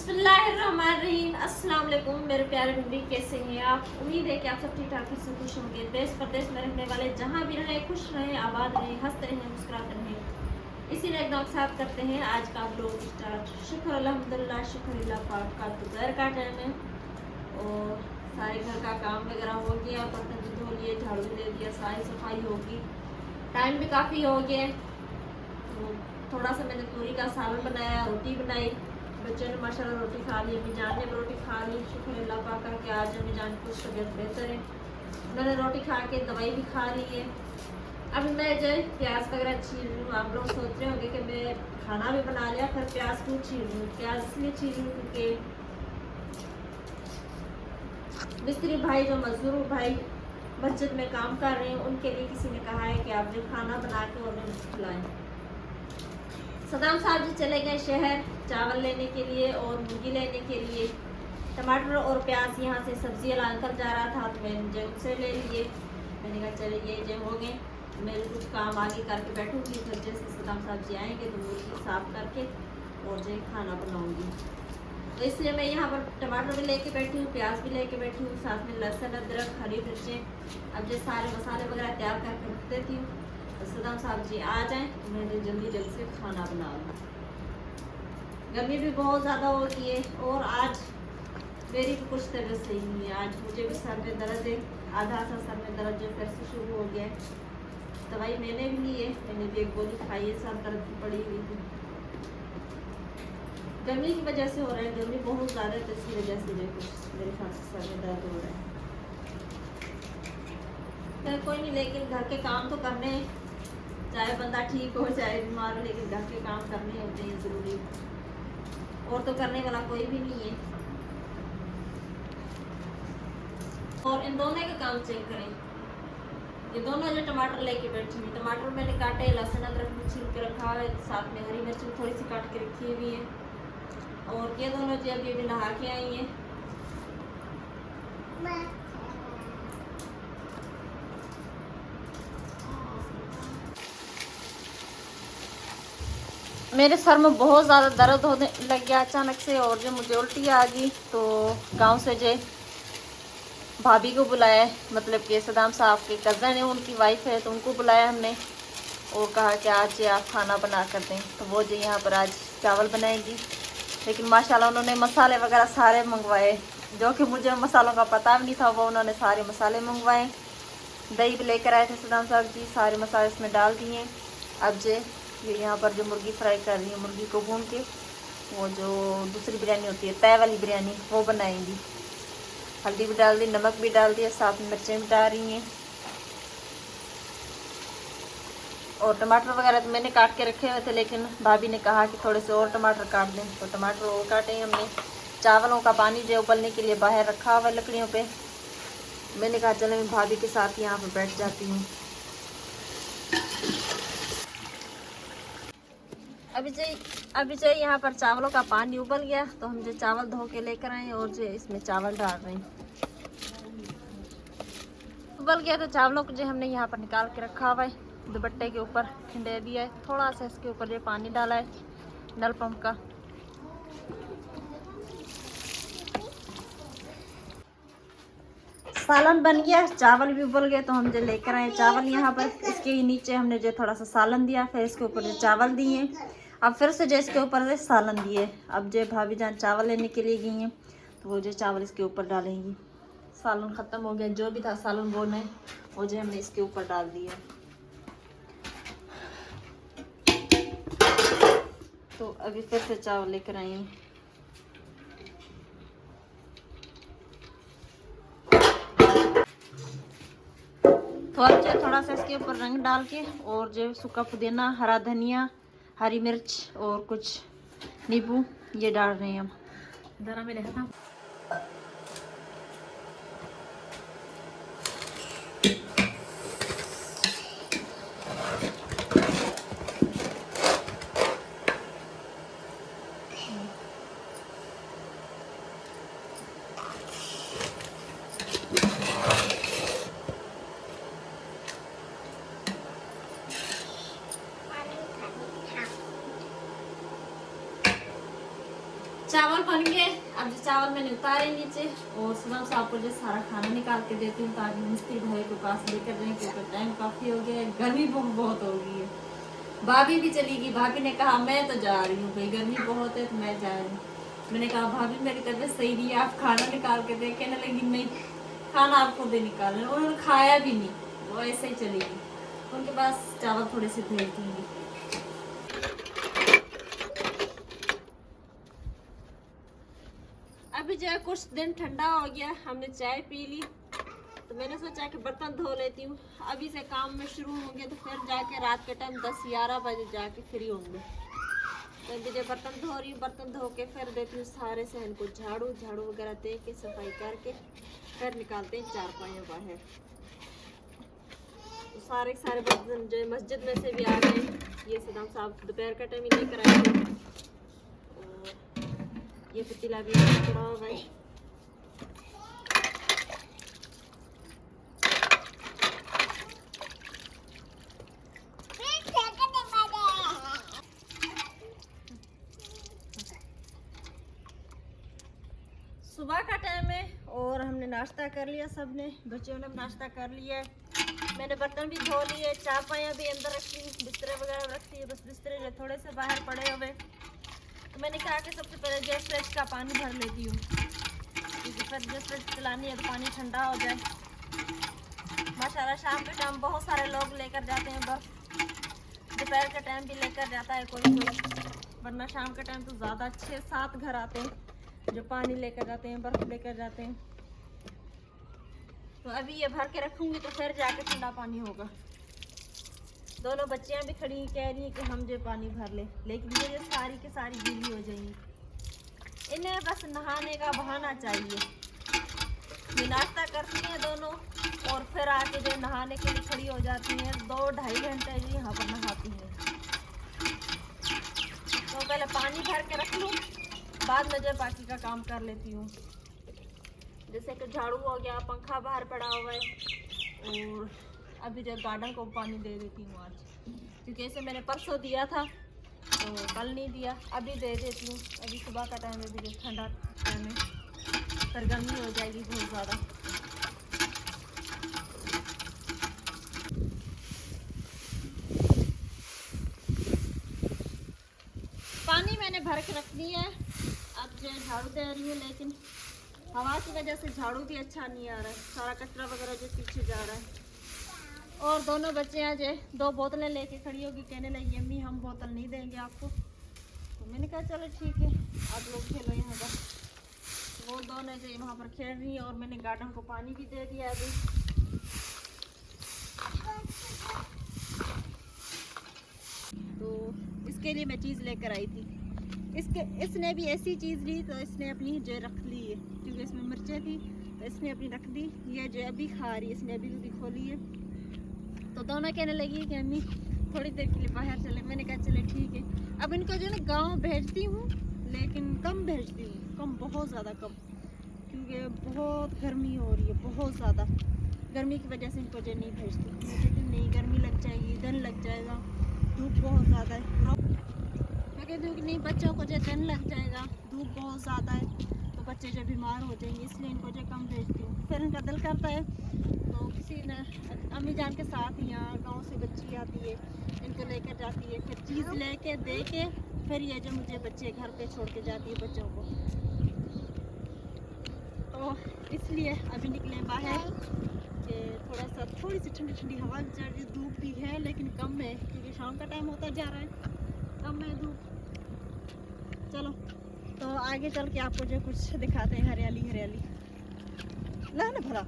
बिस्मिल्लाहिर्रहमानिर्रहीम। अस्सलाम वालेकुम मेरे प्यारे भिंडी, कैसे हैं आप? उम्मीद है कि आप सब ठीक ठाक से खुश होंगे। देश प्रदेश में रहने वाले जहाँ भी रहें, खुश रहें, आबाद रहें, हंसते रहें, मुस्कुराते रहें। इसी ने एकदम साथ करते हैं आज का ब्लॉग स्टार्ट। शुक्र अल्हम्दुलिल्लाह, शुक्र अल्लाह पाक का। दोपहर का टाइम है और सारे घर का काम वगैरह हो गया, बर्तन भी धो लिए, झाड़ू भी दे दिया, सारी सफाई होगी। टाइम भी काफ़ी हो गया। तो थोड़ा सा मैंने तूरी का सालन बनाया, रोटी बनाई। बच्चों ने माशाल्लाह रोटी खा ली, अम्मी जान ने भी रोटी खा ली। शुक्र अल्लाह पाक का कि आज अम्मी जान की कुछ तबीयत बेहतर है। उन्होंने रोटी खा के दवाई भी खा ली है। अब मैं जो प्याज वगैरह छील रही हूँ। आप लोग सोच रहे होंगे कि मैं खाना भी बना लिया, फिर प्याज क्यों छील रही हूँ? प्याज इसलिए छील रही हूँ क्योंकि मिस्त्री भाई, जो मजदूर भाई मस्जिद में काम कर रहे हैं, उनके लिए किसी ने कहा है कि आप जो खाना बना के उन्हें खिलाएं। सदाम साहब जी चले गए शहर चावल लेने के लिए और मुर्गी लेने के लिए। टमाटर और प्याज यहाँ से सब्जी वाला अंकल जा रहा था, तो मैंने उनसे ले लिए। मैंने कहा चले ये जो हो गए, मैं कुछ काम आगे करके बैठूंगी, फिर जैसे सदाम साहब जी आएंगे तो मुर्गी साफ करके और जो खाना बनाऊंगी। तो इसलिए मैं यहाँ पर टमाटर भी लेके बैठी हूँ, प्याज भी लेके बैठी हूँ, साथ में लहसुन, अदरक, हरी मिर्चें। अब जो सारे मसाले वगैरह तैयार करके रख देती हूँ। सदाम साहब जी आ जाएं तो मैंने जल्दी से खाना बना लूँ। गर्मी भी बहुत ज़्यादा होती है और आज मेरी भी कुछ तबीयत सही नहीं है। आज मुझे भी सर में दर्द है, आधा सा सर में दर्द जो फिर से शुरू हो गया है। दवाई मैंने भी ली है, मैंने भी एक गोली खाई है, सर दर्द भी पड़ी हुई थी। गर्मी की वजह से हो रहा है, गर्मी बहुत ज़्यादा है, तो इसकी वजह से जो कुछ मेरे ख्याल से सर में दर्द हो रहा है। तो कोई नहीं, लेकिन घर के काम तो करने हैं, चाहे बंदा ठीक हो चाहे बीमार हो, लेकिन घर के काम करने होते हैं ज़रूरी। और तो करने वाला कोई भी नहीं है। और इन दोनों का काम चेक करें। ये दोनों जो टमाटर लेके बैठी हुई, टमाटर मैंने काटे, लहसुन अदरक भी छील के रखा है, साथ में हरी मिर्च भी थोड़ी सी काट के रखी हुई है। और ये दोनों जो अभी अभी नहा के आई हैं। मेरे सर में बहुत ज़्यादा दर्द होने लग गया अचानक से, और जो मुझे उल्टी आ गई, तो गांव से जो भाभी को बुलाया, मतलब कि सदाम साहब के कज़न है, उनकी वाइफ है, तो उनको बुलाया हमने और कहा कि आज ये आप खाना बना कर दें। तो वो जो यहाँ पर आज चावल बनाएंगी। लेकिन माशाल्लाह उन्होंने मसाले वगैरह सारे मंगवाए, जो कि मुझे मसालों का पता भी नहीं था, वो उन्होंने सारे मसाले मंगवाए। दही भी लेकर आए थे सदाम साहब जी, सारे मसाले इसमें डाल दिए। अब जो ये यहाँ पर जो मुर्गी फ्राई कर रही है, मुर्गी को भून के वो जो दूसरी बिरयानी होती है, तय वाली बिरयानी, वो बनाएंगी। हल्दी भी डाल दी, नमक भी डाल दिया, साथ में मिर्चें भी डाल रही हैं। और टमाटर वगैरह तो मैंने काट के रखे हुए थे, लेकिन भाभी ने कहा कि थोड़े से और टमाटर काट दें, तो टमाटर और काटे हमने। चावलों का पानी जो उबलने के लिए बाहर रखा हुआ है लकड़ियों पे। मैंने कहा चलो मैं भाभी के साथ यहाँ पर बैठ जाती हूँ। अभी जो यहाँ पर चावलों का पानी उबल गया, तो हम जो चावल धो के लेकर आए और जो इसमें चावल डाल रहे हैं। उबल गया तो चावलों को जो हमने यहाँ पर निकाल के रखा हुआ है, दुपट्टे के ऊपर खिंडे दिया है। थोड़ा सा इसके ऊपर जो पानी डाला है नल पंप का। सालन बन गया, चावल भी उबल गए, तो हम जो लेकर आए चावल यहाँ पर। इसके नीचे हमने जो थोड़ा सा सालन दिया, फिर इसके ऊपर जो चावल दिए, अब फिर से जो इसके ऊपर से सालन दिए। अब जो भाभी जान चावल लेने के लिए गई हैं, तो वो जो चावल इसके ऊपर डालेंगी। सालन ख़त्म हो गया, जो भी था सालन वो नहीं, वो जो हमने इसके ऊपर डाल दिया। तो अभी फिर से चावल लेकर आई हूँ। तो अब जो थोड़ा सा इसके ऊपर रंग डाल के और जो सूखा पुदीना, हरा धनिया, हरी मिर्च और कुछ नींबू ये डाल रहे हैं हम। ज़रा मैं देखता हूँ। चावल बन गए। अब जो चावल मैंने उतारे नीचे और सुबह साहब को जो सारा खाना निकाल के देती हूँ ताकि मिस्त्री भाई के पास लेकर जाएं, क्योंकि टाइम काफ़ी हो गया है, गर्मी बहुत हो गई है। भाभी भी चली गई। भाभी ने कहा मैं तो जा रही हूँ भाई, गर्मी बहुत है तो मैं जा रही हूँ। मैंने कहा भाभी मेरी तबीयत सही नहीं है, आप खाना निकाल के दे। कहने लगी नहीं, खाना आप खुद ही निकाल लें। उन्होंने खाया भी नहीं, वो ऐसे ही चली गई। उनके पास चावल थोड़े से भेज दूँगी। अभी जो है कुछ दिन ठंडा हो गया, हमने चाय पी ली तो मैंने सोचा कि बर्तन धो लेती हूँ। अभी से काम में शुरू होंगे तो फिर जाके रात के टाइम 10-11 बजे जाके फ्री होंगे। तो अभी जो बर्तन धो रही हूँ, बर्तन धो के फिर देती हूँ सारे सहन को झाड़ू वगैरह दे के सफाई करके फिर निकालते हैं चारपाइयाँ बाहर। तो सारे बर्तन जो मस्जिद में से भी आ गए। ये सदाम साहब दोपहर का टाइम ही लेकर आए थे। और ये पतीला भी पड़ा हुआ है। सुबह का टाइम है और हमने नाश्ता कर लिया, सबने, बच्चों ने नाश्ता कर लिया है। मैंने बर्तन भी धो लिए, चारपाइयाँ भी अंदर रखी, बिस्तरे वगैरह रखी है। बस बिस्तरे जो थोड़े से बाहर पड़े हुए। तो मैंने कहा कि सबसे पहले गैस फ्रिज का पानी भर लेती हूँ, क्योंकि फिर गैस फ्रिज चलानी है तो पानी ठंडा हो जाए। माशाल्लाह शाम के टाइम बहुत सारे लोग लेकर जाते हैं बर्फ़, दोपहर के टाइम भी लेकर जाता है कोई, वरना शाम के टाइम तो ज़्यादा 6-7 घर आते हैं जो पानी लेकर जाते हैं, बर्फ़ लेकर जाते हैं। तो अभी ये भर के रखूँगी तो फिर जाके ठंडा पानी होगा। दोनों बच्चियाँ भी खड़ी कह रही हैं कि हम जो पानी भर ले, लेकिन ये सारी की सारी गीली हो जाएंगी। इन्हें बस नहाने का बहाना चाहिए। ये नाश्ता करती हैं दोनों और फिर आके जो नहाने के लिए खड़ी हो जाती हैं। 2-2.5 घंटे जी यहाँ पर नहाती हैं। तो पहले पानी भर के रख लूँ, बाद में जो बाकी का काम कर लेती हूँ। जैसे कि झाड़ू हो गया, पंखा बाहर पड़ा हुआ है, और अभी जो गार्डन को पानी दे देती हूँ आज, क्योंकि इसे मैंने परसों दिया था तो कल नहीं दिया, अभी दे देती हूँ। अभी सुबह का टाइम है, भी ठंडा टाइम है, पर गर्मी हो जाएगी बहुत ज़्यादा। पानी मैंने भर के रख दिया है, अब जो झाड़ू दे रही हूँ, लेकिन हवा की वजह से झाड़ू भी अच्छा नहीं आ रहा है, सारा कचरा वगैरह जो पीछे जा रहा है। और दोनों बच्चे आज 2 बोतलें लेके खड़ी होगी, कहने लगी अम्मी हम बोतल नहीं देंगे आपको। तो मैंने कहा चलो ठीक है, आप लोग खेलो यहाँ पर। वो दोनों जो वहाँ पर खेल रही है और मैंने गार्डन को पानी भी दे दिया अभी। तो इसके लिए मैं चीज़ लेकर आई थी। इसने भी ऐसी चीज़ ली तो इसने अपनी जो रख ली है, क्योंकि इसमें मिर्चें थी तो इसने अपनी रख दी। ये जो अभी खा रही है, इसने अभी खोली है। तो दोनों कहने लगी कि अम्मी थोड़ी देर के लिए बाहर चले। मैंने कहा चले ठीक है। अब इनको जो है ना गाँव भेजती हूँ, लेकिन कम भेजती हूँ, कम, बहुत ज़्यादा कम, क्योंकि बहुत गर्मी हो रही है, बहुत ज़्यादा गर्मी की वजह से इनको जो नहीं भेजती। मुझे तो नहीं, गर्मी लग जाएगी, दिन लग जाएगा, धूप बहुत ज़्यादा है। मैं कहती हूँ कि नहीं, बच्चों को जो दिन लग जाएगा, धूप बहुत ज़्यादा है तो बच्चे जो बीमार हो जाएंगे, इसलिए इनको जो कम भेजती हूँ। फिर इनका दिल करता है तो किसी ने अम्मी जान के साथ यहाँ गांव से बच्ची आती है, इनको लेकर जाती है, फिर चीज़ लेके दे के फिर ये जो मुझे बच्चे घर पे छोड़ के जाती है बच्चों को। तो इसलिए अभी निकले बाहर कि थोड़ी सी ठंडी ठंडी हवा भी चल रही, धूप भी है लेकिन कम है, क्योंकि शाम का टाइम होता जा रहा है, कम है धूप। चलो तो आगे चल के आपको जो कुछ दिखाते हैं, हरियाली ला ना भरा।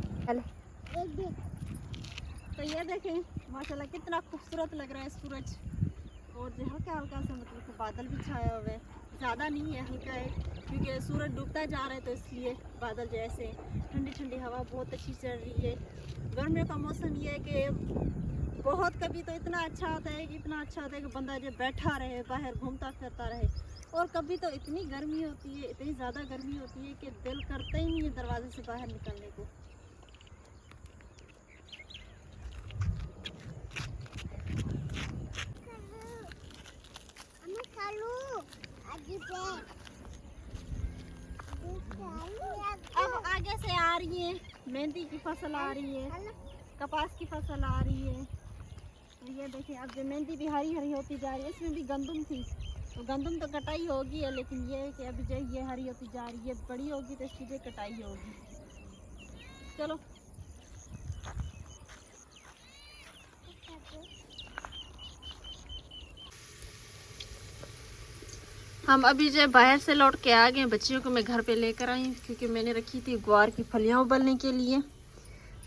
तो ये देखें माशाल्लाह कितना खूबसूरत लग रहा है सूरज, और जो हल्का सा मतलब बादल भी छाया हुआ है, ज़्यादा नहीं है, हल्का है, क्योंकि सूरज डूबता जा रहा है तो इसलिए बादल जैसे। ठंडी ठंडी हवा बहुत अच्छी चल रही है। गर्मियों का मौसम ये है कि बहुत, कभी तो इतना अच्छा होता है कि बंदा जो बैठा रहे बाहर घूमता फिरता रहे, और कभी तो इतनी गर्मी होती है, इतनी ज़्यादा गर्मी होती है कि दिल करता ही नहीं है दरवाजे से बाहर निकलने को। अब आगे से आ रही है मेहंदी की फसल, आ रही है कपास की फसल, आ रही है। तो ये देखिए अब जो मेहंदी भी हरी हरी होती जा रही है। इसमें भी गंदम थी, तो गंदम तो कटाई होगी है, लेकिन ये है कि अभी जो ये हरी होती जा रही है, बड़ी होगी तो सीधे कटाई होगी। चलो हम अभी जो बाहर से लौट के आ गए। बच्चियों को मैं घर पे लेकर आई क्योंकि मैंने रखी थी ग्वार की फलियाँ उबलने के लिए।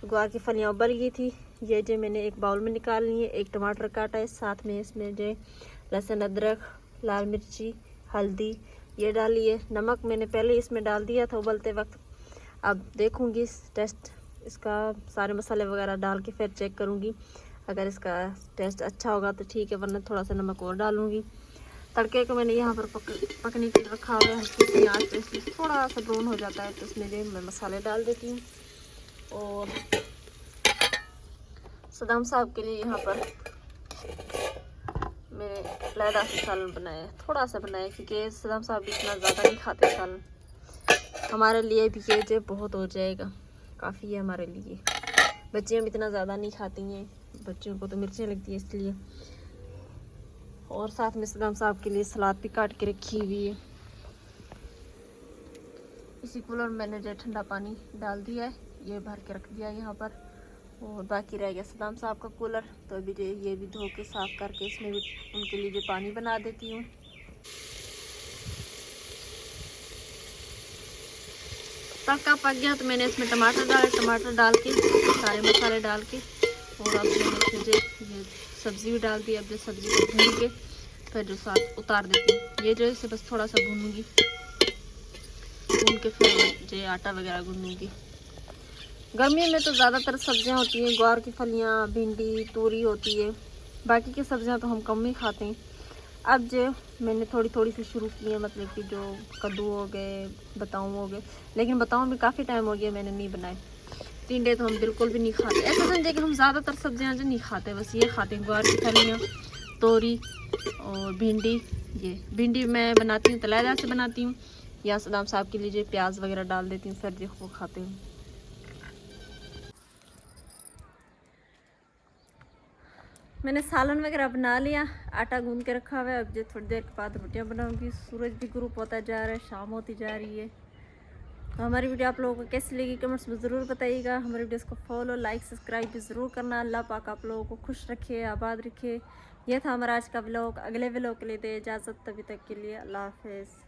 ग्वार की फलियाँ उबल गई थी। ये जो मैंने एक बाउल में निकाल ली है। एक टमाटर काटा है, साथ में इसमें जो लहसुन, अदरक, लाल मिर्ची, हल्दी ये डाली है। नमक मैंने पहले इसमें डाल दिया था उबलते वक्त। अब देखूंगी टेस्ट इसका, सारे मसाले वगैरह डाल के फिर चेक करूंगी। अगर इसका टेस्ट अच्छा होगा तो ठीक है, वरना थोड़ा सा नमक और डालूंगी। तड़के को मैंने यहाँ पर पकने के लिए रखा हुआ है। हल्की सी आँच पे इसमें थोड़ा सा ब्राउन हो जाता है तो इसमें जो मैं मसाले डाल देती हूँ। और सदाम साहब के लिए यहाँ पर मैंने लहदा सा सालन बनाया है, थोड़ा सा बनाया क्योंकि सदाम साहब भी इतना ज़्यादा नहीं खाते सालन। हमारे लिए भी ये जो बहुत हो जाएगा, काफ़ी है हमारे लिए। बच्चियाँ भी इतना ज़्यादा नहीं खाती हैं, बच्चियों को तो मिर्चें लगती है इसलिए। और साथ में सदाम साहब के लिए सलाद भी काट के रखी हुई है। इसी कूलर में मैंने जो ठंडा पानी डाल दिया है, ये भर के रख दिया यहाँ पर। और बाकी रह गया सदाम साहब का कूलर, तो अभी जो ये भी धो के साफ़ करके इसमें भी उनके लिए जो पानी बना देती हूँ। तड़का पक गया तो मैंने इसमें टमाटर डाले, टमाटर डाल के सारे मसाले डाल के, और अब मैंने इसमें जो ये सब्ज़ी भी डाल दी। अब जो सब्ज़ी को भून के फिर जो साथ उतार देती हूँ। ये जो इसे बस थोड़ा सा भूनूंगी, भून के फिर जो आटा वगैरह गूंदूंगी। गर्मी में तो ज़्यादातर सब्जियां होती हैं, ग्वार की फलियां, भिंडी, तोरी होती है। बाकी की सब्जियां तो हम कम ही खाते हैं। अब जो मैंने थोड़ी थोड़ी सी शुरू की है, मतलब कि जो कद्दू हो गए, बताऊँ हो गए, लेकिन बताऊँ भी काफ़ी टाइम हो गया मैंने नहीं बनाए। टिंडे तो हम बिल्कुल भी नहीं खाते। ऐसा समझे कि हम ज़्यादातर सब्जियां जो नहीं खाते, बस ये खाते हैं, ग्वार की फलियाँ, तोरी और भिंडी। ये भिंडी मैं बनाती हूँ तलैदा से बनाती हूँ, या सदाम साहब के लिए प्याज वगैरह डाल देती हूँ, फिर जो वो खाते हैं। मैंने सालन वगैरह बना लिया, आटा गूंद के रखा हुआ है। अब जो थोड़ी देर के बाद रोटियाँ बनाऊंगी। सूरज भी ग्रुप होता जा रहा है, शाम होती जा रही है। तो हमारी वीडियो आप लोगों को कैसी लगी कमेंट्स में ज़रूर बताइएगा। हमारी वीडियोस को फॉलो, लाइक, सब्सक्राइब भी ज़रूर करना। अल्लाह पाक आप लोगों को खुश रखे, आबाद रखे। यह था हमारा आज का व्लॉग। अगले व्लॉग के लिए दे इजाज़त, तभी तक के लिए अल्लाह हाफिज़।